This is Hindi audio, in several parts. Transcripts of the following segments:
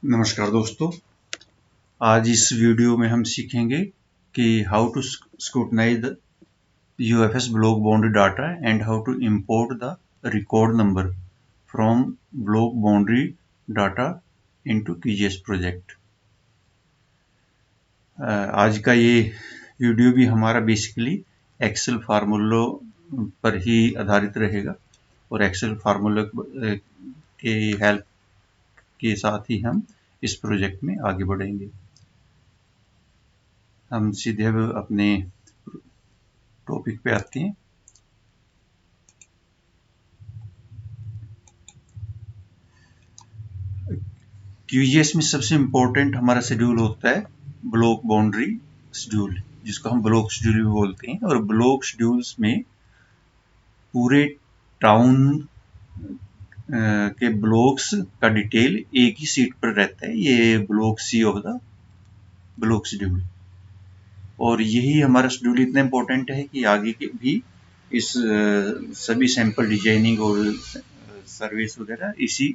नमस्कार दोस्तों, आज इस वीडियो में हम सीखेंगे कि how to scrutinize the UFS block boundary data and how to import the record number from block boundary data into QGIS project. आज का ये वीडियो भी हमारा बेसिकली एक्सेल फार्मूलों पर ही आधारित रहेगा और एक्सेल फार्मूला के हेल्प के साथ ही हम इस प्रोजेक्ट में आगे बढ़ेंगे। हम सीधे अब अपने टॉपिक पे आते हैं। QGIS में सबसे इम्पोर्टेंट हमारा शेड्यूल होता है ब्लॉक बाउंड्री शेड्यूल, जिसको हम ब्लॉक शेड्यूल भी बोलते हैं। और ब्लॉक शेड्यूल्स में पूरे टाउन के ब्लॉक्स का डिटेल एक ही सीट पर रहता है। ये block C of the block schedule, और यही हमारा शेड्यूल इतना इम्पोर्टेंट है कि आगे के भी इस सभी सैंपल डिजाइनिंग और सर्विस वगैरह इसी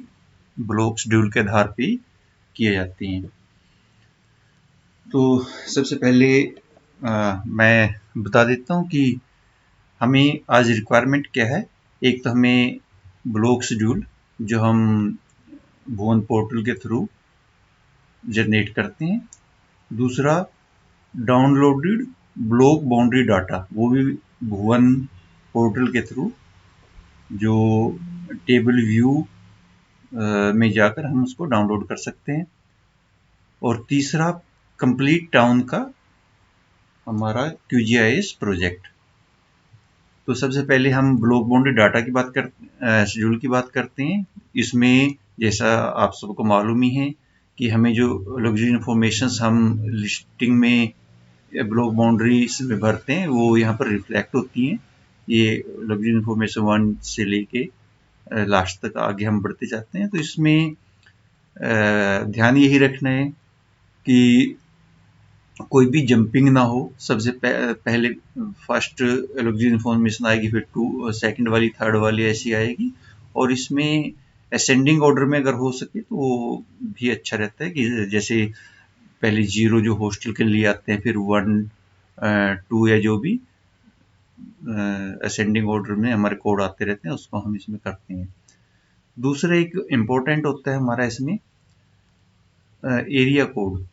ब्लॉक शेड्यूल के आधार पे किए जाते हैं। तो सबसे पहले मैं बता देता हूँ कि हमें आज रिक्वायरमेंट क्या है। एक तो हमें ब्लॉक शेड्यूल जो हम भुवन पोर्टल के थ्रू जनरेट करते हैं। दूसरा, डाउनलोडेड ब्लॉक बाउंड्री डाटा, वो भी भुवन पोर्टल के थ्रू, जो टेबल व्यू में जाकर हम उसको डाउनलोड कर सकते हैं। और तीसरा, कंप्लीट टाउन का हमारा QGIS प्रोजेक्ट। तो सबसे पहले हम ब्लॉक बाउंड्री डाटा की बात शेड्यूल की बात करते हैं। इसमें जैसा आप सबको मालूम ही है कि हमें जो लग्जरी इंफॉर्मेशन हम लिस्टिंग में ब्लॉक बाउंड्रीज में भरते हैं वो यहाँ पर रिफ्लेक्ट होती हैं। ये लग्जरी इंफॉर्मेशन 1 से लेके लास्ट तक आगे हम बढ़ते जाते हैं। तो इसमें ध्यान यही रखना है कि कोई भी जंपिंग ना हो। सबसे पहले फर्स्ट लग्जरी इंफॉर्मेशन आएगी, फिर सेकंड वाली, थर्ड वाली ऐसी आएगी। और इसमें असेंडिंग ऑर्डर में अगर हो सके तो वो भी अच्छा रहता है कि जैसे पहले 0 जो हॉस्टल के लिए आते हैं, फिर 1 2 या जो भी असेंडिंग ऑर्डर में हमारे कोड आते रहते हैं, उसको हम इसमें करते हैं। दूसरा एक इम्पोर्टेंट होता है हमारा इसमें एरिया कोड।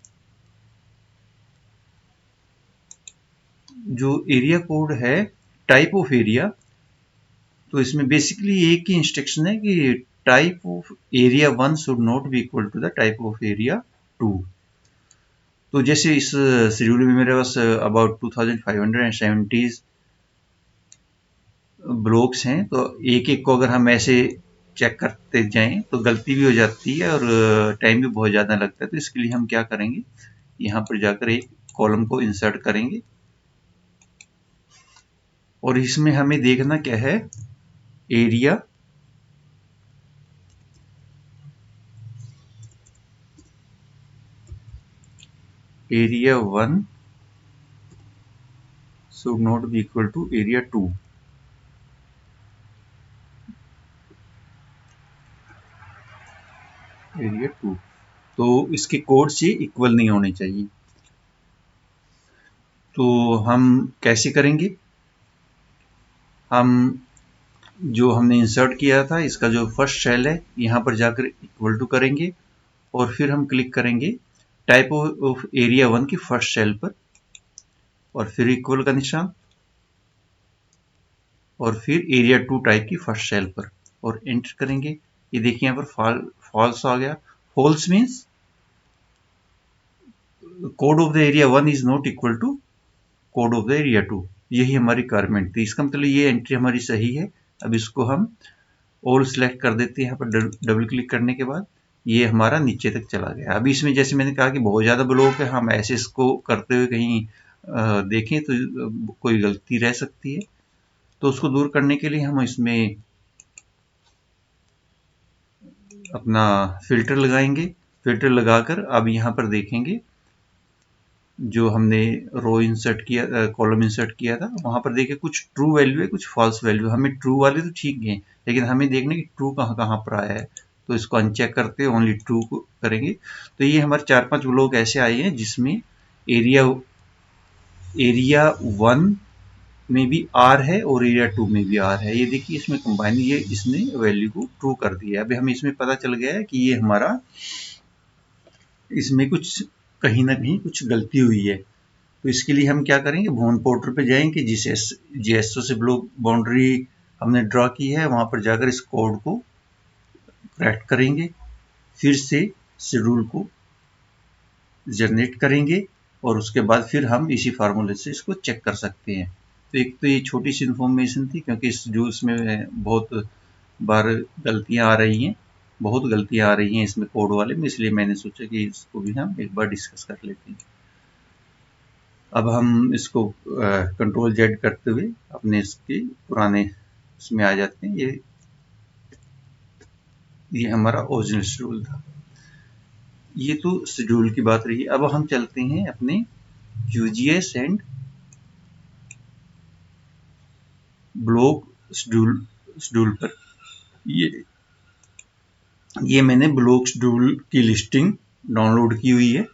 जो एरिया कोड है, टाइप ऑफ एरिया, तो इसमें बेसिकली एक ही इंस्ट्रक्शन है कि type of area 1 should not be equal to the type of area 2। तो जैसे इस शेड्यूल में मेरे पास अबाउट 2570 ब्लॉक्स हैं, तो एक एक को अगर हम ऐसे चेक करते जाएं तो गलती भी हो जाती है और टाइम भी बहुत ज़्यादा लगता है। तो इसके लिए हम क्या करेंगे, यहाँ पर जाकर एक कॉलम को इंसर्ट करेंगे और इसमें हमें देखना क्या है, area area 1 should not be equal to area 2। Area 2 तो इसके कोड से इक्वल नहीं होने चाहिए। तो हम कैसे करेंगे, हम जो हमने इंसर्ट किया था इसका जो फर्स्ट सेल है यहाँ पर जाकर इक्वल टू करेंगे और फिर हम क्लिक करेंगे टाइप ऑफ एरिया 1 की फर्स्ट सेल पर और फिर इक्वल का निशान और फिर एरिया 2 टाइप की फर्स्ट सेल पर और एंटर करेंगे। ये देखिए यहाँ पर फॉल्स आ गया। False means code of the area 1 is not equal to code of the area 2। यही हमारी रिक्वायरमेंट थी। इसका मतलब ये एंट्री हमारी सही है। अब इसको हम ऑल सेलेक्ट कर देते हैं। यहाँ पर डबल क्लिक करने के बाद ये हमारा नीचे तक चला गया। अभी इसमें जैसे मैंने कहा कि बहुत ज़्यादा ब्लॉक है, हम ऐसे इसको करते हुए कहीं देखें तो कोई गलती रह सकती है। तो उसको दूर करने के लिए हम इसमें अपना फिल्टर लगाएंगे। फिल्टर लगाकर अब यहाँ पर देखेंगे जो हमने रो इंसर्ट किया, कॉलम इंसर्ट किया था, वहां पर देखिए कुछ ट्रू वैल्यू है, कुछ फॉल्स वैल्यू। हमें ट्रू वाले तो ठीक है, लेकिन हमें देखना कि ट्रू कहाँ कहाँ पर आया है। तो इसको अनचेक करते ओनली ट्रू करेंगे। तो ये हमारे 4-5 ब्लॉक ऐसे आए हैं जिसमें एरिया 1 में भी आर है और एरिया 2 में भी आर है। ये देखिए इसमें कंबाइन ये इसने वैल्यू को ट्रू कर दिया। अभी हमें इसमें पता चल गया है कि ये हमारा इसमें कुछ कहीं ना कहीं कुछ गलती हुई है। तो इसके लिए हम क्या करेंगे, भुवन पोर्टल पे जाएंगे, जिस जीएसओ से ब्लॉक बाउंड्री हमने ड्रॉ की है वहां पर जाकर इस कोड को करेक्ट करेंगे, फिर से शेड्यूल को जनरेट करेंगे और उसके बाद फिर हम इसी फार्मूले से इसको चेक कर सकते हैं। तो एक तो ये छोटी सी इन्फॉर्मेशन थी, क्योंकि इस जूस में बहुत बार गलतियां आ रही हैं, बहुत गलतियां आ रही हैं इसमें कोड वाले में, इसलिए मैंने सोचा कि इसको भी हम एक बार डिस्कस कर लेते हैं। अब हम इसको कंट्रोल जेड करते हुए अपने इसके पुराने इसमें आ जाते हैं। ये हमारा ओरिजिनल शेड्यूल था। ये तो शेड्यूल की बात रही। अब हम चलते हैं अपने QGS एंड ब्लॉक शेड्यूल पर। ये मैंने ब्लॉक शेड्यूल की लिस्टिंग डाउनलोड की हुई है।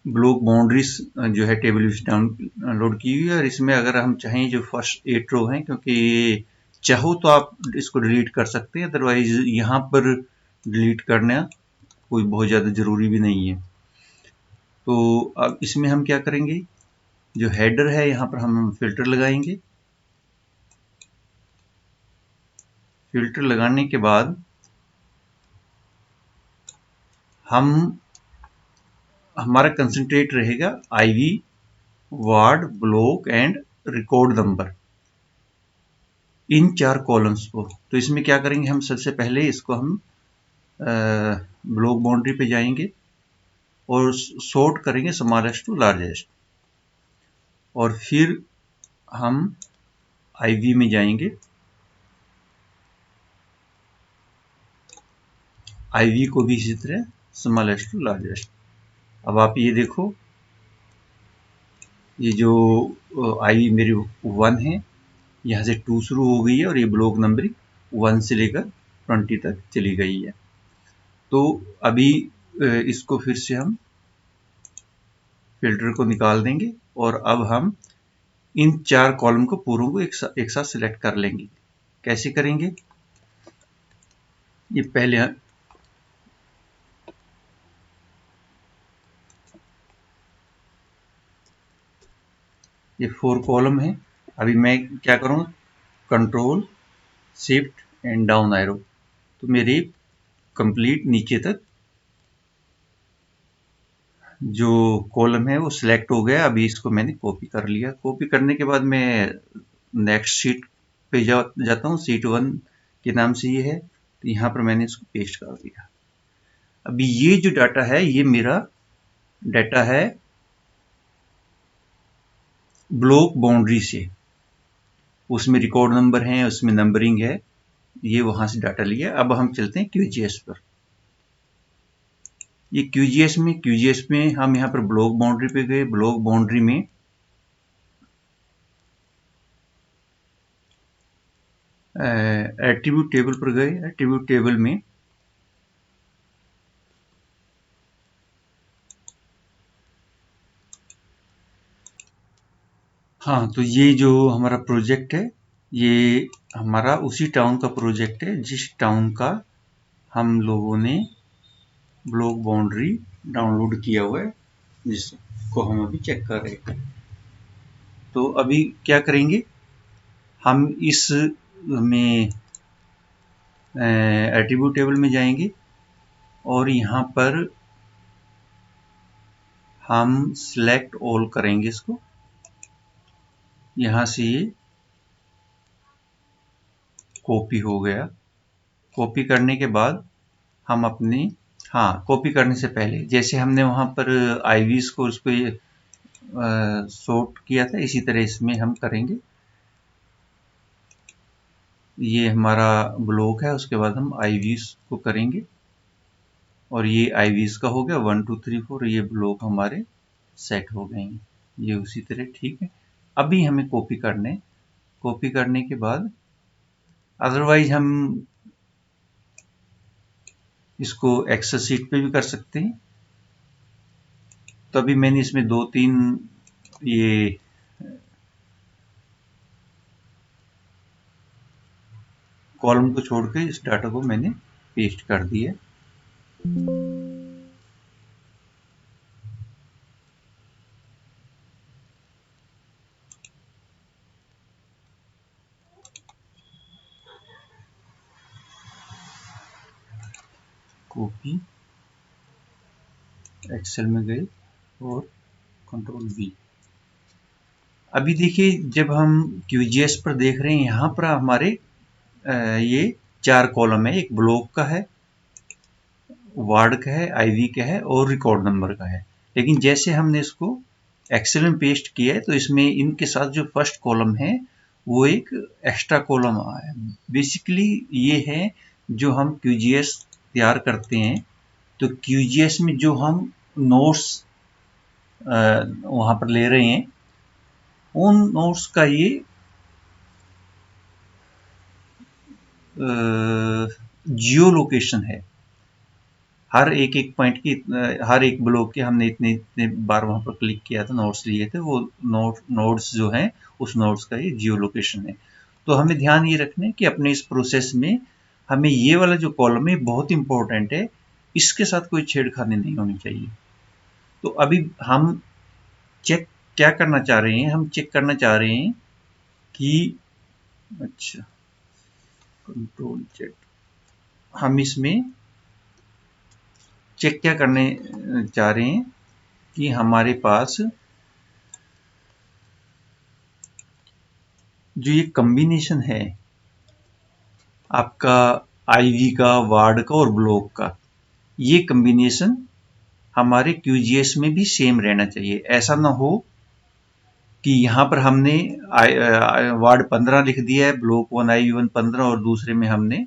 ब्लॉक बाउंड्रीज जो है टेबल डाउनलोड की हुई है, और इसमें अगर हम चाहें जो फर्स्ट 8 रो हैं, क्योंकि चाहो तो आप इसको डिलीट कर सकते हैं, अदरवाइज यहाँ पर डिलीट करना कोई बहुत ज़्यादा ज़रूरी भी नहीं है। तो अब इसमें हम क्या करेंगे, जो हेडर है यहाँ पर हम फिल्टर लगाएंगे। फिल्टर लगाने के बाद हमारा कंसंट्रेट रहेगा IV, ward, block and record number, इन 4 कॉलम्स को। तो इसमें क्या करेंगे, हम सबसे पहले इसको हम ब्लॉक बाउंड्री पे जाएंगे और सॉर्ट करेंगे स्मॉलेस्ट टू लार्जेस्ट, और फिर हम आईवी में जाएंगे, आईवी को भी इसी तरह स्मॉलेस्ट टू लार्जेस्ट। अब आप ये देखो, ये जो आई मेरी 1 है, यहाँ से 2 शुरू हो गई है और ये ब्लॉक नंबरिंग 1 से लेकर 20 तक चली गई है। तो अभी इसको फिर से हम फिल्टर को निकाल देंगे और अब हम इन 4 कॉलम को पूरों को एक साथ सिलेक्ट कर लेंगे। कैसे करेंगे, ये पहले ये 4 कॉलम है। अभी मैं क्या करूँगा, control shift and down arrow, तो मेरे कंप्लीट नीचे तक जो कॉलम है वो सिलेक्ट हो गया। अभी इसको मैंने कॉपी कर लिया। कॉपी करने के बाद मैं नेक्स्ट शीट पे जाता हूँ, शीट 1 के नाम से ये है, तो यहाँ पर मैंने इसको पेस्ट कर दिया। अभी ये जो डाटा है ये मेरा डाटा है ब्लॉक बाउंड्री से, उसमें रिकॉर्ड नंबर है, उसमें नंबरिंग है, ये वहां से डाटा लिया। अब हम चलते हैं QGS पर। ये QGS में हम यहाँ पर ब्लॉक बाउंड्री पे गए। ब्लॉक बाउंड्री में एट्रीब्यूट टेबल पर गए। एट्रीब्यूट टेबल में हाँ, तो ये जो हमारा प्रोजेक्ट है ये हमारा उसी टाउन का प्रोजेक्ट है जिस टाउन का हम लोगों ने ब्लॉक बाउंड्री डाउनलोड किया हुआ है, जिसको हम अभी चेक कर रहे हैं। तो अभी क्या करेंगे, हम इस में एट्रीब्यूट टेबल में जाएंगे और यहाँ पर हम सिलेक्ट ऑल करेंगे इसको। यहाँ से ये कॉपी हो गया। कॉपी करने के बाद हम अपने, हाँ, कॉपी करने से पहले जैसे हमने वहाँ पर आईवीज को उस पर सॉर्ट किया था, इसी तरह इसमें हम करेंगे। ये हमारा ब्लॉक है, उसके बाद हम आईवीज को करेंगे और ये आईवीज का हो गया 1 2 3 4। ये ब्लॉक हमारे सेट हो गए हैं, ये उसी तरह ठीक है। अभी हमें कॉपी करने के बाद अदरवाइज हम इसको एक्सेल शीट पे भी कर सकते हैं। तो अभी मैंने इसमें 2-3 ये कॉलम को छोड़ के इस डाटा को मैंने पेस्ट कर दिया। कॉपी, एक्सेल में गए और कंट्रोल वी। अभी देखिए जब हम QGIS पर देख रहे हैं, यहाँ पर हमारे ये 4 कॉलम है। एक ब्लॉक का है, वार्ड का है, आईवी का है और रिकॉर्ड नंबर का है। लेकिन जैसे हमने इसको एक्सेल में पेस्ट किया है तो इसमें इनके साथ जो फर्स्ट कॉलम है वो एक एक्स्ट्रा कॉलम आया है। बेसिकली ये है जो हम QGIS तैयार करते हैं, तो QGIS में जो हम नोट्स वहाँ पर ले रहे हैं, उन नोट्स का ये जियो लोकेशन है। हर एक एक पॉइंट की, हर एक ब्लॉक के हमने इतने इतने बार वहां पर क्लिक किया था, नोट्स लिए थे, वो नोट्स जो हैं उस नोट्स का ये जियो लोकेशन है। तो हमें ध्यान ये रखना है कि अपने इस प्रोसेस में हमें ये वाला जो कॉलम है बहुत इंपॉर्टेंट है, इसके साथ कोई छेड़खानी नहीं होनी चाहिए। तो अभी हम चेक क्या करना चाह रहे हैं, हम चेक करना चाह रहे हैं कि अच्छा, कंट्रोल चेक, हम इसमें चेक क्या करने चाह रहे हैं कि हमारे पास जो ये कॉम्बिनेशन है आपका आईवी का, वार्ड का और ब्लॉक का, ये कॉम्बिनेशन हमारे QGIS में भी सेम रहना चाहिए। ऐसा ना हो कि यहाँ पर हमने वार्ड 15 लिख दिया है, ब्लॉक 1 IV1 15 और दूसरे में हमने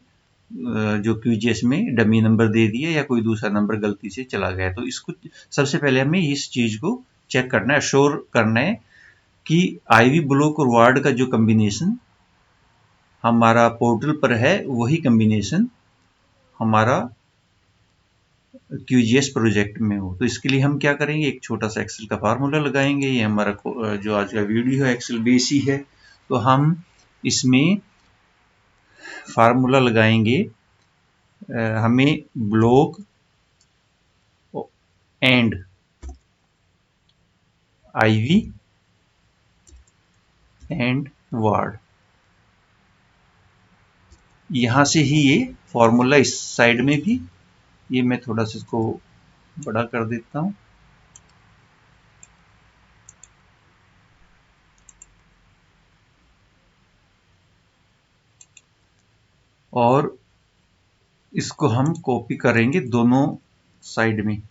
जो QGIS में डमी नंबर दे दिया या कोई दूसरा नंबर गलती से चला गया। तो इसको सबसे पहले हमें इस चीज को चेक करना है, श्योर करना है कि आईवी, ब्लॉक और वार्ड का जो कॉम्बिनेशन हमारा पोर्टल पर है वही कॉम्बिनेशन हमारा QGIS प्रोजेक्ट में हो। तो इसके लिए हम क्या करेंगे, एक छोटा सा एक्सेल का फार्मूला लगाएंगे। ये हमारा जो आज का वीडियो है एक्सेल बेस ही है, तो हम इसमें फार्मूला लगाएंगे। हमें block and IV and ward, यहां से ही ये फॉर्मूला इस साइड में भी, ये मैं थोड़ा सा इसको बड़ा कर देता हूं, और इसको हम कॉपी करेंगे दोनों साइड में।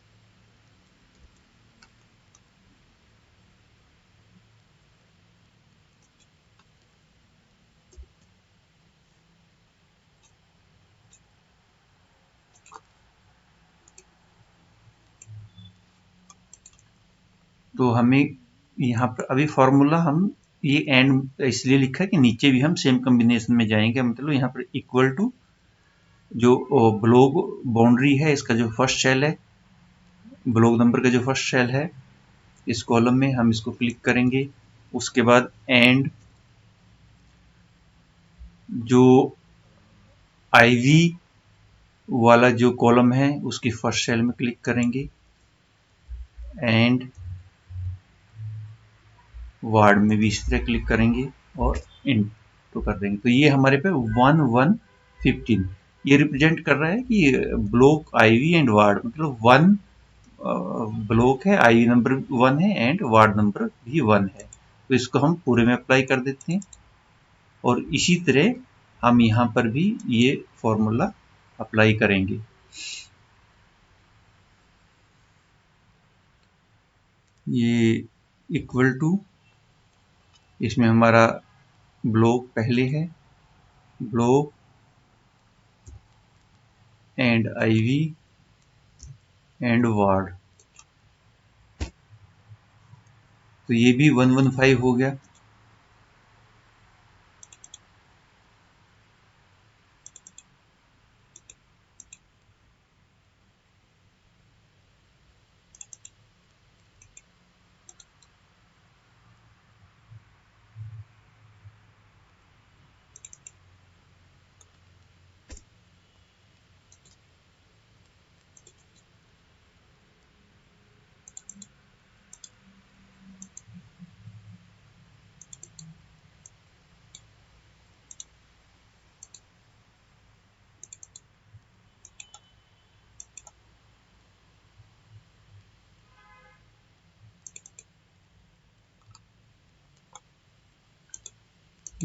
तो हमें यहाँ पर अभी फॉर्मूला हम ये एंड इसलिए लिखा है कि नीचे भी हम सेम कॉम्बिनेशन में जाएंगे। मतलब यहाँ पर इक्वल टू जो ब्लॉक बाउंड्री है, इसका जो फर्स्ट सेल है, ब्लॉक नंबर का जो फर्स्ट सेल है इस कॉलम में, हम इसको क्लिक करेंगे। उसके बाद एंड जो आईवी वाला जो कॉलम है उसकी फर्स्ट सेल में क्लिक करेंगे, एंड वार्ड में भी इसी तरह क्लिक करेंगे और इंटू कर देंगे। तो ये हमारे पे 1115 ये रिप्रेजेंट कर रहा है कि ब्लॉक, आईवी एंड वार्ड, मतलब 1 ब्लॉक है, आईवी नंबर 1 है एंड वार्ड नंबर भी 1 है। तो इसको हम पूरे में अप्लाई कर देते हैं और इसी तरह हम यहाँ पर भी ये फॉर्मूला अप्लाई करेंगे। ये इक्वल टू, इसमें हमारा ब्लॉक पहले है, block and IV and ward, तो ये भी 115 हो गया।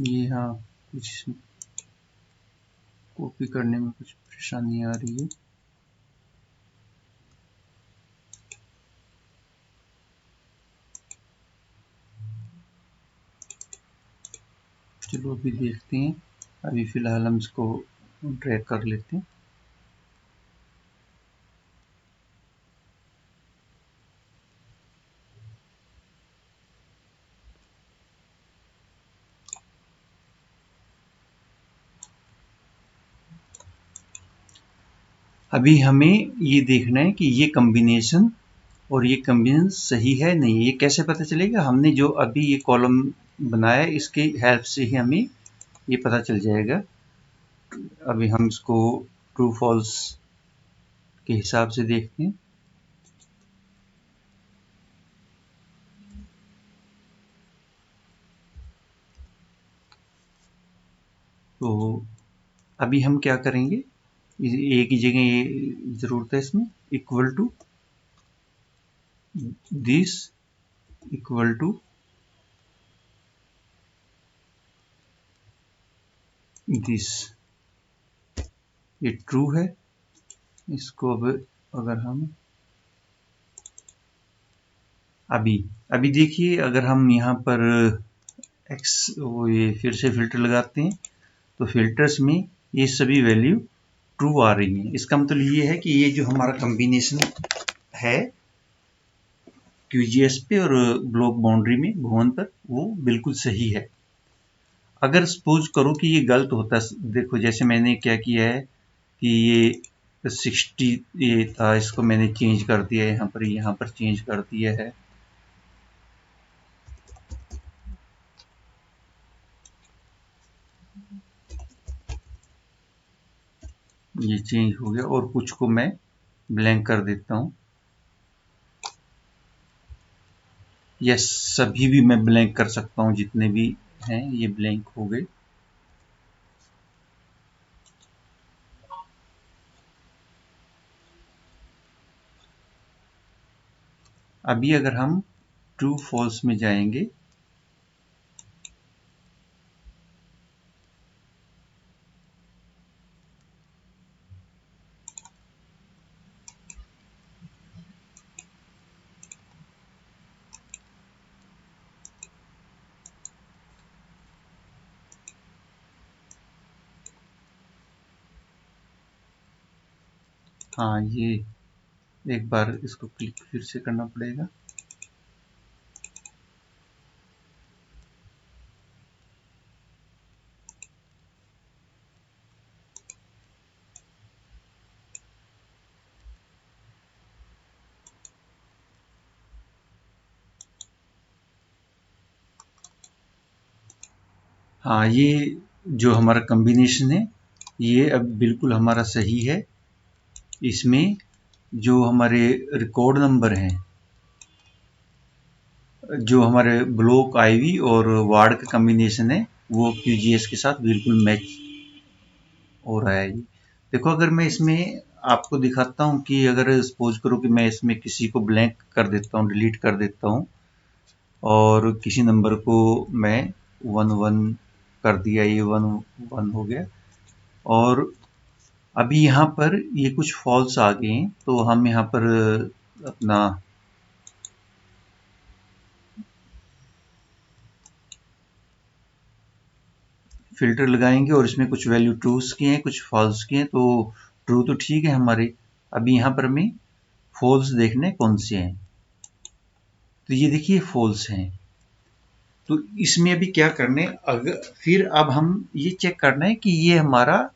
ये हाँ कुछ कॉपी करने में कुछ परेशानी आ रही है। चलो अभी देखते हैं, अभी फ़िलहाल हम इसको ड्रैग कर लेते हैं। अभी हमें ये देखना है कि ये कॉम्बिनेशन और ये कॉम्बिनेशन सही है नहीं। ये कैसे पता चलेगा? हमने जो अभी ये कॉलम बनाया है इसकी हेल्प से ही हमें ये पता चल जाएगा। अभी हम इसको ट्रू फॉल्स के हिसाब से देखते हैं। तो अभी हम क्या करेंगे, एक ही जगह ये ज़रूरत है इसमें, equal to this equal to this, ये ट्रू है। इसको अब अगर हम अभी देखिए, अगर हम यहाँ पर एक्स वो ये फिर से फिल्टर लगाते हैं तो फिल्टर्स में ये सभी वैल्यू ट्रू आ रही हैं। इसका मतलब ये है कि ये जो हमारा कॉम्बिनेशन है QGIS पे और ब्लॉक बाउंड्री में भुवन पर, वो बिल्कुल सही है। अगर सपोज करो कि ये गलत होता, देखो जैसे मैंने क्या किया है कि ये 60 ये था, इसको मैंने चेंज कर दिया है, यहाँ पर चेंज कर दिया है। ये चेंज हो गया और कुछ को मैं ब्लैंक कर देता हूँ। यस, सभी भी मैं ब्लैंक कर सकता हूँ, जितने भी हैं ये ब्लैंक हो गए। अभी अगर हम ट्रू फॉल्स में जाएंगे, हाँ ये एक बार इसको क्लिक फिर से करना पड़ेगा। हाँ, ये जो हमारा कॉम्बिनेशन है ये अब बिल्कुल हमारा सही है। इसमें जो हमारे रिकॉर्ड नंबर हैं, जो हमारे ब्लॉक आईवी और वार्ड का कॉम्बिनेशन है, वो QGIS के साथ बिल्कुल मैच हो रहा है। देखो अगर मैं इसमें आपको दिखाता हूँ कि अगर सपोज करो कि मैं इसमें किसी को ब्लैंक कर देता हूँ, डिलीट कर देता हूँ और किसी नंबर को मैं 1 1 कर दिया, ये 1 1 हो गया और अभी यहाँ पर ये कुछ फॉल्स आ गए हैं, तो हम यहाँ पर अपना फिल्टर लगाएंगे और इसमें कुछ वैल्यू ट्रूस की हैं, कुछ फॉल्स की हैं। तो ट्रू तो ठीक है हमारे, अभी यहाँ पर हमें फॉल्स देखने कौन से हैं, तो ये देखिए फॉल्स हैं। तो इसमें अभी क्या करना है, अगर फिर अब हम ये चेक करना है कि ये हमारा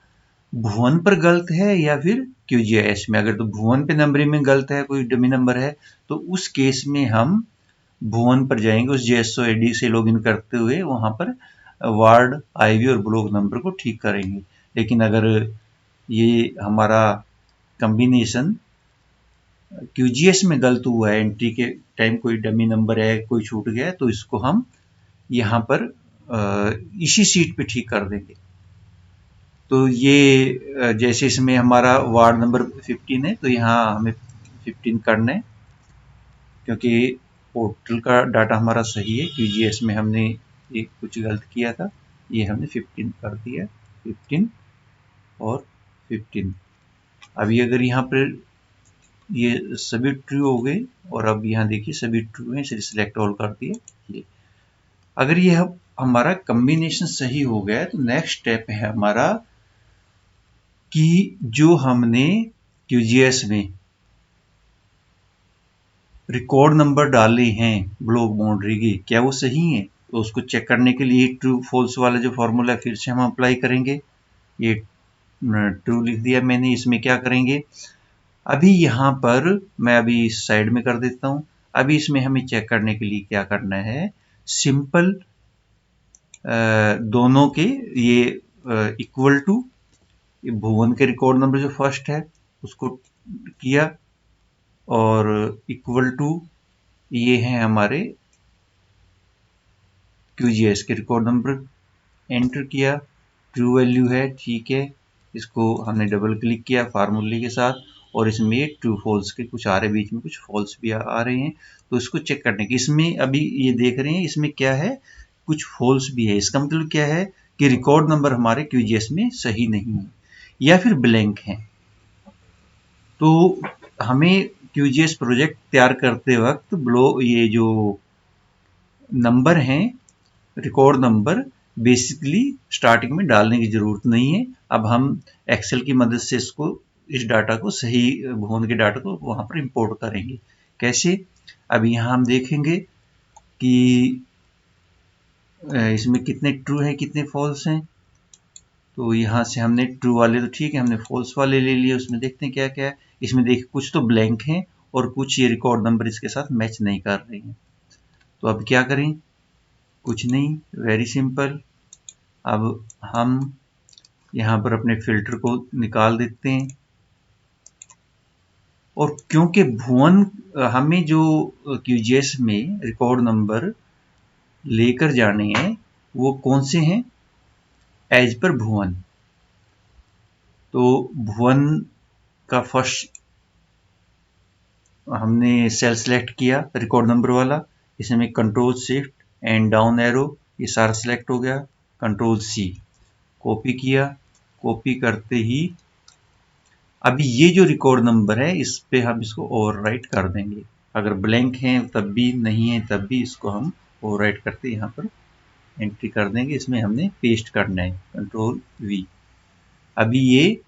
भुवन पर गलत है या फिर QGIS में। अगर तो भुवन पे नंबरिंग में गलत है, कोई डमी नंबर है, तो उस केस में हम भुवन पर जाएंगे, उस JSO ID से लॉगिन करते हुए वहां पर वार्ड IV और ब्लॉक नंबर को ठीक करेंगे। लेकिन अगर ये हमारा कॉम्बिनेशन QGIS में गलत हुआ है, एंट्री के टाइम कोई डमी नंबर है, कोई छूट गया है, तो इसको हम यहाँ पर इसी सीट पे ठीक कर देंगे। तो ये जैसे इसमें हमारा वार्ड नंबर 15 है, तो यहाँ हमें 15 करना है, क्योंकि पोर्टल का डाटा हमारा सही है। QGIS में हमने एक कुछ गलत किया था। ये हमने 15 कर दिया, 15 और 15। अभी अगर यहाँ पर ये सभी ट्रू हो गए और अब यहाँ देखिए सभी ट्रू हैं, इसलिए सिलेक्ट ऑल कर दिए। ये अगर ये हमारा कॉम्बिनेशन सही हो गया तो नेक्स्ट स्टेप है हमारा कि जो हमने QGIS में रिकॉर्ड नंबर डाले हैं ब्लॉक बाउंड्री के, क्या वो सही है? तो उसको चेक करने के लिए ट्रू फॉल्स वाला जो फॉर्मूला फिर से हम अप्लाई करेंगे। ये ट्रू लिख दिया मैंने। इसमें क्या करेंगे, अभी यहाँ पर मैं अभी साइड में कर देता हूँ। अभी इसमें हमें चेक करने के लिए क्या करना है, सिंपल दोनों के ये इक्वल टू भुवन के रिकॉर्ड नंबर जो फर्स्ट है उसको किया और इक्वल टू ये हैं हमारे QGIS के रिकॉर्ड नंबर, एंटर किया। ट्रू वैल्यू है, ठीक है। इसको हमने डबल क्लिक किया फार्मूले के साथ और इसमें ट्रू फॉल्स के कुछ आ रहे, बीच में कुछ फॉल्स भी आ रहे हैं, तो इसको चेक करने की इसमें अभी ये देख रहे हैं इसमें क्या है, कुछ फॉल्स भी है। इसका मतलब क्या है कि रिकॉर्ड नंबर हमारे QGIS में सही नहीं है या फिर ब्लैंक है। तो हमें QGIS प्रोजेक्ट तैयार करते वक्त ये जो नंबर हैं रिकॉर्ड नंबर बेसिकली स्टार्टिंग में डालने की जरूरत नहीं है। अब हम एक्सेल की मदद से इस डाटा को सही भुवन के डाटा को वहां पर इंपोर्ट करेंगे। कैसे, अब यहाँ हम देखेंगे कि इसमें कितने ट्रू हैं कितने फॉल्स हैं। तो यहाँ से हमने ट्रू वाले तो ठीक है, हमने फॉल्स वाले ले लिए। उसमें देखते हैं क्या क्या है। इसमें देखिए कुछ तो ब्लैंक हैं और कुछ ये रिकॉर्ड नंबर इसके साथ मैच नहीं कर रहे हैं। तो अब क्या करें, कुछ नहीं, वेरी सिंपल। अब हम यहाँ पर अपने फिल्टर को निकाल देते हैं और क्योंकि भुवन हमें जो QGIS में रिकॉर्ड नंबर लेकर जाने हैं वो कौन से हैं, एज पर भुवन। तो भुवन का फर्स्ट हमने सेल सेलेक्ट किया रिकॉर्ड नंबर वाला, इसमें control shift and down arrow ये सारा सेलेक्ट हो गया, कंट्रोल C कॉपी किया। कॉपी करते ही अभी ये जो रिकॉर्ड नंबर है इस पे हम इसको ओवरराइट कर देंगे। अगर ब्लैंक है तब भी, नहीं है तब भी, इसको हम ओवरराइट करते यहाँ पर एंट्री कर देंगे। इसमें हमने पेस्ट करना है, कंट्रोल V। अभी ये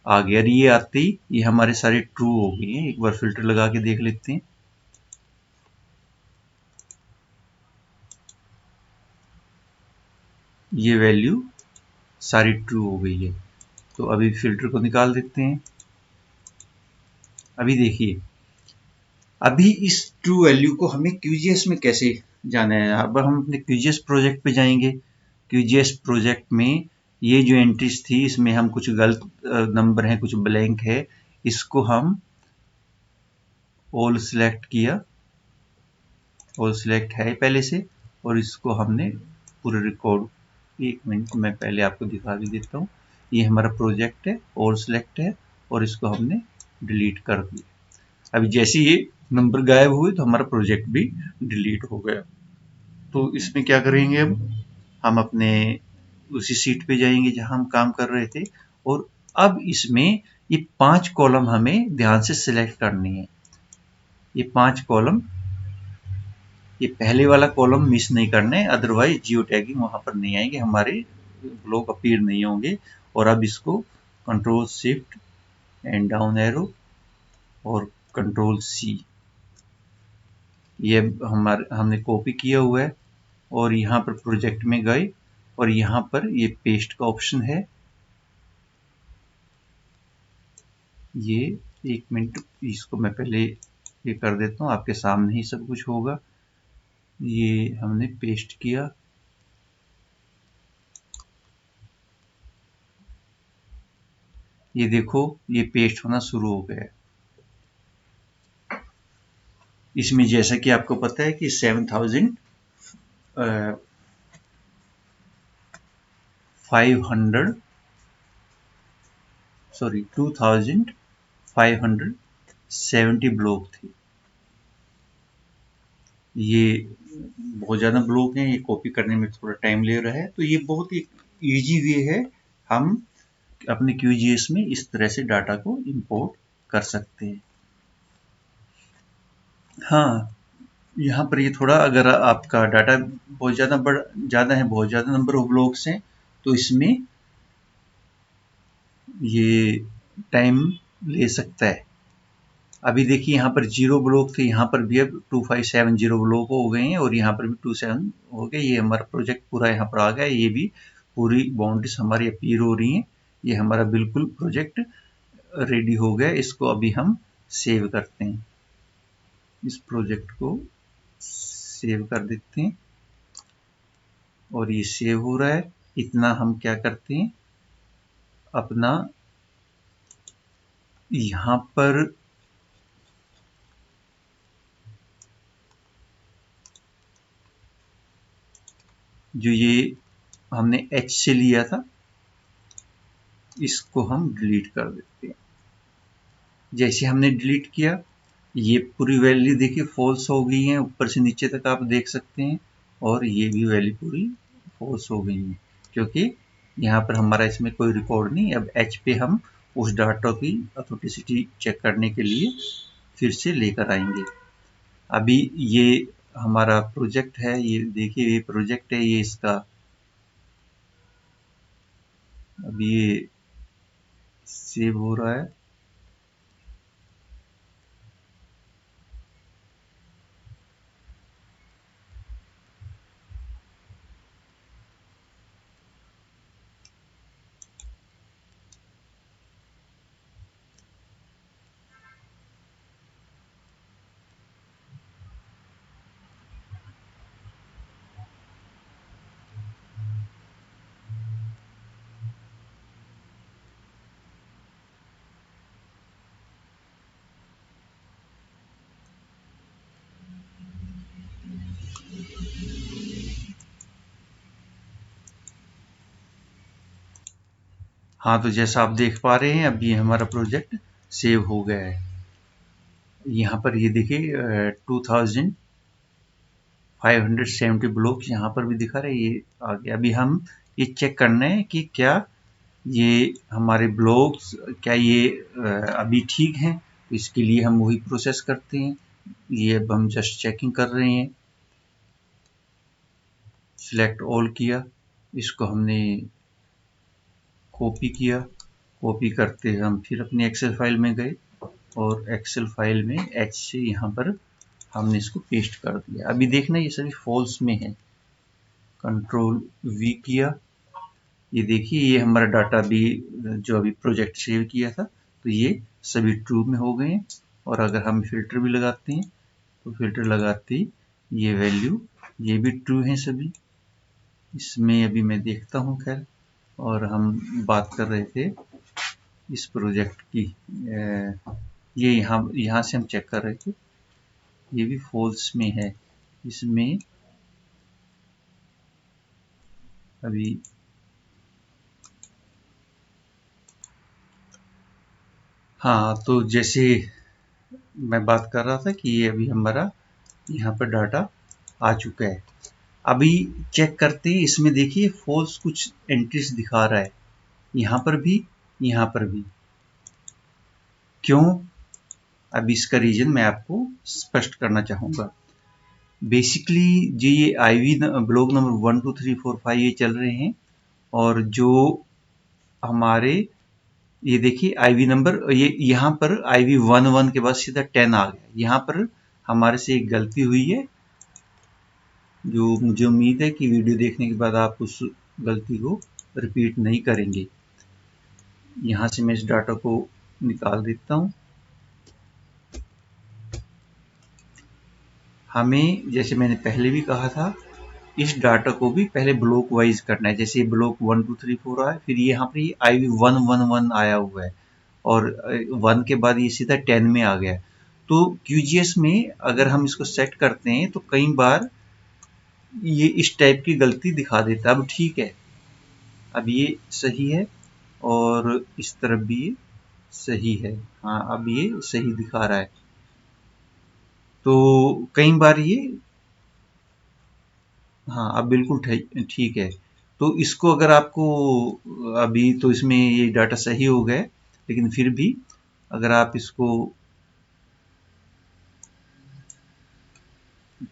आ गया, ये आते ही ये हमारे सारे ट्रू हो गए हैं। एक बार फिल्टर लगा के देख लेते हैं। ये वैल्यू सारी ट्रू हो गई है। तो अभी फिल्टर को निकाल देते हैं। अभी देखिए, अभी इस ट्रू वैल्यू को हमें QGIS में कैसे जाना है। अब हम अपने QGIS प्रोजेक्ट पे जाएंगे। QGIS प्रोजेक्ट में ये जो एंट्रीज थी इसमें हम कुछ गलत नंबर हैं, कुछ ब्लैंक है, इसको हम ऑल सिलेक्ट किया, ऑल सिलेक्ट है पहले से, और इसको हमने पूरे रिकॉर्ड, एक मिनट मैं पहले आपको दिखा भी देता हूँ। ये हमारा प्रोजेक्ट है, ऑल सिलेक्ट है और इसको हमने डिलीट कर दिया। अभी जैसे ये नंबर गायब हुए तो हमारा प्रोजेक्ट भी डिलीट हो गया। तो इसमें क्या करेंगे, अब हम अपने उसी सीट पे जाएंगे जहां हम काम कर रहे थे और अब इसमें ये 5 कॉलम हमें ध्यान से सिलेक्ट करनी है। ये 5 कॉलम, ये पहले वाला कॉलम मिस नहीं करना है, अदरवाइज जियो टैगिंग वहां पर नहीं आएंगे, हमारे ब्लॉक अपीयर नहीं होंगे। और अब इसको control shift and down arrow और कंट्रोल C, ये हमने कॉपी किया हुआ है और यहाँ पर प्रोजेक्ट में गए और यहाँ पर ये पेस्ट का ऑप्शन है। ये एक मिनट, इसको मैं पहले ये कर देता हूँ, आपके सामने ही सब कुछ होगा। ये हमने पेस्ट किया, ये देखो ये पेस्ट होना शुरू हो गया है। इसमें जैसा कि आपको पता है कि 2570 ब्लॉक थे। ये बहुत ज़्यादा ब्लॉक हैं, ये कॉपी करने में थोड़ा टाइम ले रहा है। तो ये बहुत ही ईजी वे है, हम अपने QGIS में इस तरह से डाटा को इंपोर्ट कर सकते हैं। हाँ, यहाँ पर ये थोड़ा, अगर आपका डाटा बहुत ज़्यादा है, बहुत ज़्यादा नंबर ऑफ ब्लॉक्स हैं, तो इसमें ये टाइम ले सकता है। अभी देखिए यहाँ पर 0 ब्लॉक थे, यहाँ पर भी अब 2570 ब्लॉक हो गए हैं, और यहाँ पर भी 27 हो गए। ये हमारा प्रोजेक्ट पूरा यहाँ पर आ गया। ये भी पूरी बाउंड्रीज हमारी अपीयर हो रही हैं। ये हमारा बिल्कुल प्रोजेक्ट रेडी हो गया। इसको अभी हम सेव करते हैं, इस प्रोजेक्ट को सेव कर देते हैं, और ये सेव हो रहा है। इतना हम क्या करते हैं, अपना यहाँ पर जो ये हमने H से लिया था, इसको हम डिलीट कर देते हैं। जैसे हमने डिलीट किया, ये पूरी वैल्यू देखिए फॉल्स हो गई है, ऊपर से नीचे तक आप देख सकते हैं, और ये भी वैल्यू पूरी फॉल्स हो गई है, क्योंकि यहाँ पर हमारा इसमें कोई रिकॉर्ड नहीं। अब H पे हम उस डाटा की ऑथेंटिसिटी चेक करने के लिए फिर से लेकर आएंगे। अभी ये हमारा प्रोजेक्ट है, ये देखिए ये प्रोजेक्ट है, ये इसका अभी ये सेव हो रहा है। हाँ, तो जैसा आप देख पा रहे हैं, अब ये हमारा प्रोजेक्ट सेव हो गया है। यहाँ पर ये देखिए 2570 ब्लॉक यहाँ पर भी दिखा रहे हैं, ये आ गया। अभी हम ये चेक करना है कि क्या ये हमारे ब्लॉक्स, क्या ये अभी ठीक हैं। तो इसके लिए हम वही प्रोसेस करते हैं। ये अब हम जस्ट चेकिंग कर रहे हैं। सिलेक्ट ऑल किया, इसको हमने कॉपी किया। कॉपी करते हम फिर अपनी एक्सेल फाइल में गए, और एक्सेल फाइल में H से यहाँ पर हमने इसको पेस्ट कर दिया। अभी देखना ये सभी फॉल्स में है। कंट्रोल V किया, ये देखिए ये हमारा डाटा भी जो अभी प्रोजेक्ट सेव किया था, तो ये सभी ट्रू में हो गए हैं। और अगर हम फिल्टर भी लगाते हैं, तो फिल्टर लगाते ही ये वैल्यू, ये भी ट्रू हैं सभी। इसमें अभी मैं देखता हूँ खैर, और हम बात कर रहे थे इस प्रोजेक्ट की, ये यहाँ से हम चेक कर रहे थे, ये भी फॉल्स में है। इसमें अभी हाँ, तो जैसे मैं बात कर रहा था कि ये अभी हमारा यहाँ पर डाटा आ चुका है। अभी चेक करते हैं, इसमें देखिए फॉल्स कुछ एंट्रीज दिखा रहा है, यहाँ पर भी, यहाँ पर भी। क्यों? अब इसका रीजन मैं आपको स्पष्ट करना चाहूँगा। बेसिकली जो ये IV ब्लॉक नंबर 1 2 3 4 5 ये चल रहे हैं, और जो हमारे ये देखिए IV नंबर, ये यहाँ पर IV 1 के बाद सीधा 10 आ गया। यहाँ पर हमारे से एक गलती हुई है, जो मुझे उम्मीद है कि वीडियो देखने के बाद आप उस गलती को रिपीट नहीं करेंगे। यहाँ से मैं इस डाटा को निकाल देता हूँ। हमें, जैसे मैंने पहले भी कहा था, इस डाटा को भी पहले ब्लॉक वाइज करना है। जैसे ब्लॉक 1 2 3 4 आया, फिर यहाँ पर ये IV 1 1 1 आया हुआ है, और 1 के बाद ये सीधा 10 में आ गया। तो QGIS में अगर हम इसको सेट करते हैं, तो कई बार ये इस टाइप की गलती दिखा देता है। अब ठीक है, अब ये सही है, और इस तरफ भी ये सही है। हाँ, अब ये सही दिखा रहा है। तो कई बार ये हाँ, अब बिल्कुल ठीक है। तो इसको अगर आपको अभी तो इसमें ये डाटा सही हो गया है, लेकिन फिर भी अगर आप इसको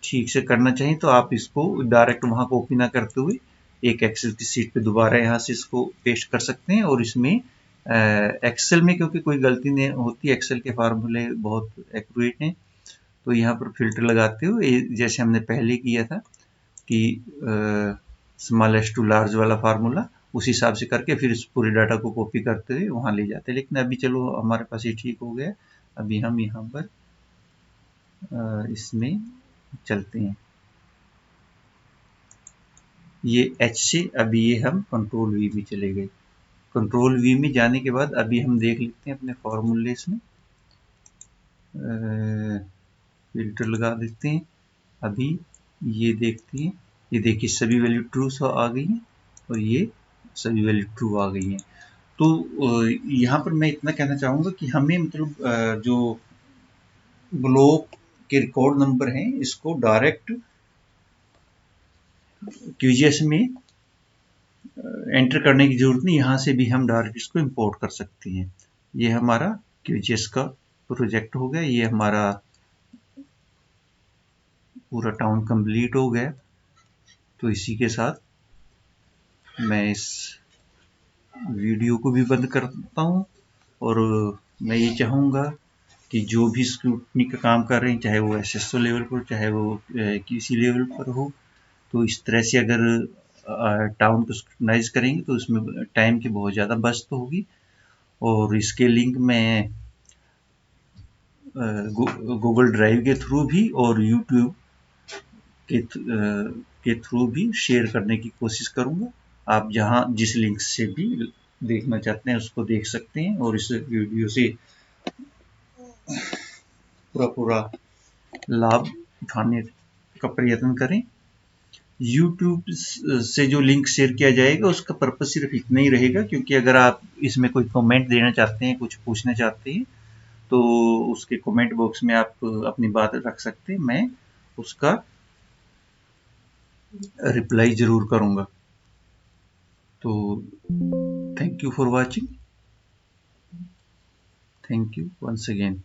ठीक से करना चाहिए तो आप इसको डायरेक्ट वहाँ कॉपी ना करते हुए एक एक्सेल की शीट पे दोबारा यहाँ से इसको पेस्ट कर सकते हैं। और इसमें एक्सेल में क्योंकि कोई गलती नहीं होती, एक्सेल के फार्मूले बहुत एक्यूरेट हैं, तो यहाँ पर फिल्टर लगाते हुए जैसे हमने पहले किया था कि स्मॉलेस्ट टू लार्ज वाला फार्मूला, उस हिसाब से करके फिर इस पूरे डाटा को कॉपी करते हुए वहाँ ले जाते हैं। लेकिन अभी चलो हमारे पास ये ठीक हो गया। अभी हम यहाँ पर इसमें चलते हैं, ये एच से अभी ये हम कंट्रोल वी में चले गए। कंट्रोल वी में जाने के बाद अभी हम देख लेते हैं अपने फॉर्मूलेस में, फिल्टर लगा देते हैं। अभी ये देखते हैं, ये देखिए सभी वैल्यू ट्रू आ गई हैं और ये सभी वैल्यू ट्रू आ गई हैं। तो यहाँ पर मैं इतना कहना चाहूँगा कि हमें मतलब जो ब्लॉक के रिकॉर्ड नंबर हैं इसको डायरेक्ट क्यूजीएस में एंटर करने की जरूरत नहीं, यहाँ से भी हम डायरेक्ट इसको इंपोर्ट कर सकते हैं। ये हमारा क्यूजीएस का प्रोजेक्ट हो गया, ये हमारा पूरा टाउन कंप्लीट हो गया। तो इसी के साथ मैं इस वीडियो को भी बंद करता हूँ और मैं ये चाहूँगा कि जो भी स्क्रूटनी का काम कर रहे हैं, चाहे वो एसएसओ लेवल पर, चाहे वो किसी लेवल पर हो, तो इस तरह से अगर टाउन को स्क्रूटनाइज करेंगे तो उसमें टाइम की बहुत ज़्यादा बचत होगी। और इसके लिंक मैं गूगल ड्राइव के थ्रू भी और यूट्यूब के थ्रू भी शेयर करने की कोशिश करूँगा। आप जहाँ जिस लिंक से भी देखना चाहते हैं उसको देख सकते हैं और इस वीडियो से पूरा लाभ उठाने का प्रयत्न करें। यूट्यूब से जो लिंक शेयर किया जाएगा उसका पर्पज सिर्फ इतना ही रहेगा, क्योंकि अगर आप इसमें कोई कमेंट देना चाहते हैं, कुछ पूछना चाहते हैं, तो उसके कमेंट बॉक्स में आप अपनी बात रख सकते हैं, मैं उसका रिप्लाई जरूर करूँगा। तो thank you for watching, thank you once again.